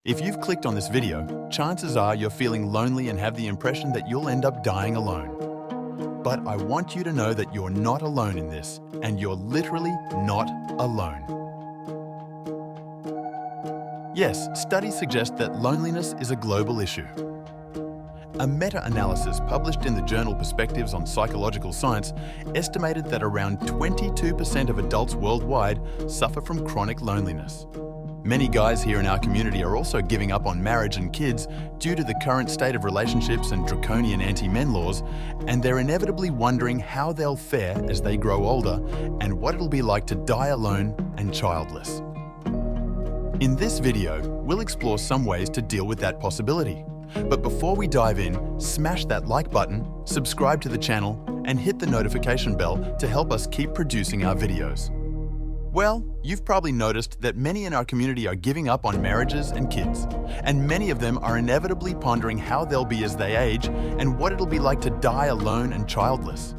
If you've clicked on this video, chances are you're feeling lonely and have the impression that you'll end up dying alone. But I want you to know that you're not alone in this, and you're literally not alone. Yes, studies suggest that loneliness is a global issue. A meta-analysis published in the journal Perspectives on Psychological Science estimated that around 22% of adults worldwide suffer from chronic loneliness. Many guys here in our community are also giving up on marriage and kids due to the current state of relationships and draconian anti-men laws, and they're inevitably wondering how they'll fare as they grow older and what it'll be like to die alone and childless. In this video, we'll explore some ways to deal with that possibility. But before we dive in, smash that like button, subscribe to the channel, and hit the notification bell to help us keep producing our videos. Well, you've probably noticed that many in our community are giving up on marriages and kids, and many of them are inevitably pondering how they'll be as they age and what it'll be like to die alone and childless.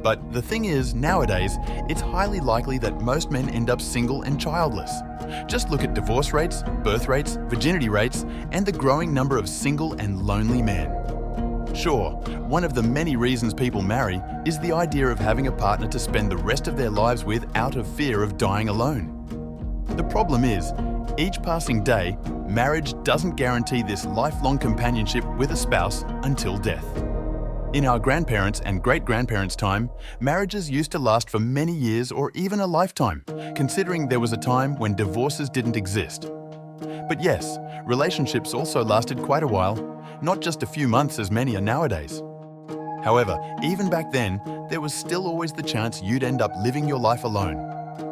But the thing is, nowadays, it's highly likely that most men end up single and childless. Just look at divorce rates, birth rates, virginity rates, and the growing number of single and lonely men. Sure, one of the many reasons people marry is the idea of having a partner to spend the rest of their lives with out of fear of dying alone. The problem is, each passing day, marriage doesn't guarantee this lifelong companionship with a spouse until death. In our grandparents' and great-grandparents' time, marriages used to last for many years or even a lifetime, considering there was a time when divorces didn't exist. But yes, relationships also lasted quite a while, not just a few months as many are nowadays. However, even back then, there was still always the chance you'd end up living your life alone.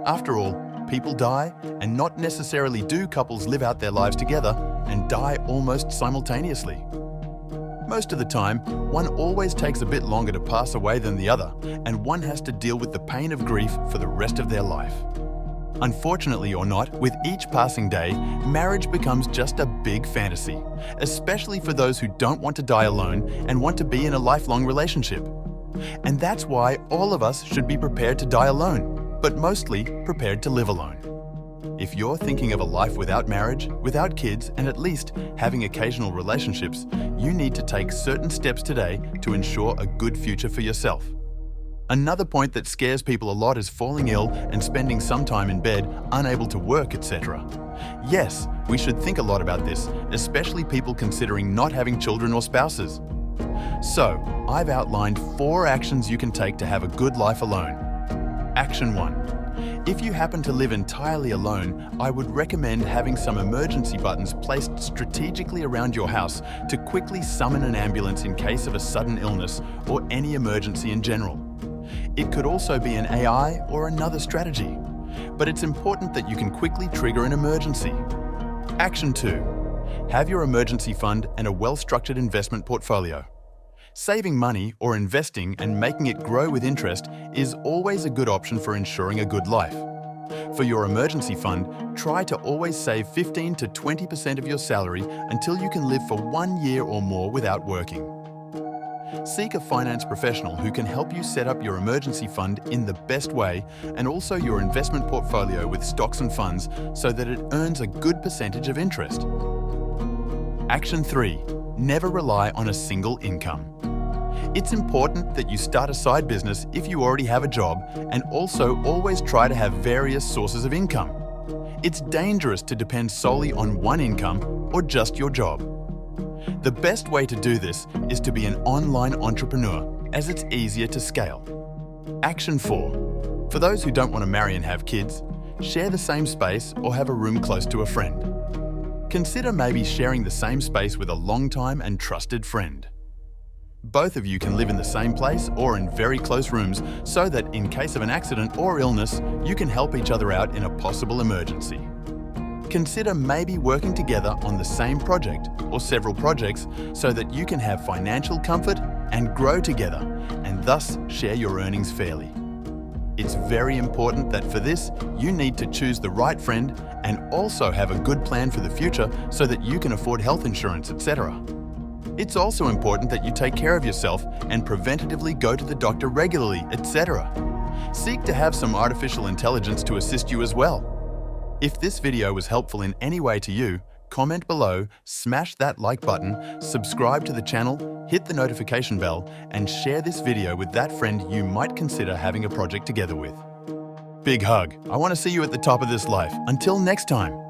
After all, people die, and not necessarily do couples live out their lives together and die almost simultaneously. Most of the time, one always takes a bit longer to pass away than the other, and one has to deal with the pain of grief for the rest of their life. Unfortunately or not, with each passing day, marriage becomes just a big fantasy, especially for those who don't want to die alone and want to be in a lifelong relationship. And that's why all of us should be prepared to die alone, but mostly prepared to live alone. If you're thinking of a life without marriage, without kids, and at least having occasional relationships, you need to take certain steps today to ensure a good future for yourself. Another point that scares people a lot is falling ill and spending some time in bed, unable to work, etc. Yes, we should think a lot about this, especially people considering not having children or spouses. So, I've outlined 4 actions you can take to have a good life alone. Action 1. If you happen to live entirely alone, I would recommend having some emergency buttons placed strategically around your house to quickly summon an ambulance in case of a sudden illness or any emergency in general. It could also be an AI or another strategy, but it's important that you can quickly trigger an emergency. Action 2. Have your emergency fund and a well-structured investment portfolio. Saving money or investing and making it grow with interest is always a good option for ensuring a good life. For your emergency fund, try to always save 15 to 20% of your salary until you can live for 1 year or more without working. Seek a finance professional who can help you set up your emergency fund in the best way and also your investment portfolio with stocks and funds so that it earns a good percentage of interest. Action 3. Never rely on a single income. It's important that you start a side business if you already have a job, and also always try to have various sources of income. It's dangerous to depend solely on one income or just your job. The best way to do this is to be an online entrepreneur, as it's easier to scale. Action 4. For those who don't want to marry and have kids, share the same space or have a room close to a friend. Consider maybe sharing the same space with a long-time and trusted friend. Both of you can live in the same place or in very close rooms so that in case of an accident or illness, you can help each other out in a possible emergency. Consider maybe working together on the same project or several projects so that you can have financial comfort and grow together and thus share your earnings fairly. It's very important that for this, you need to choose the right friend and also have a good plan for the future so that you can afford health insurance, etc. It's also important that you take care of yourself and preventatively go to the doctor regularly, etc. Seek to have some artificial intelligence to assist you as well. If this video was helpful in any way to you, comment below, smash that like button, subscribe to the channel, hit the notification bell, and share this video with that friend you might consider having a project together with. Big hug. I want to see you at the top of this life. Until next time.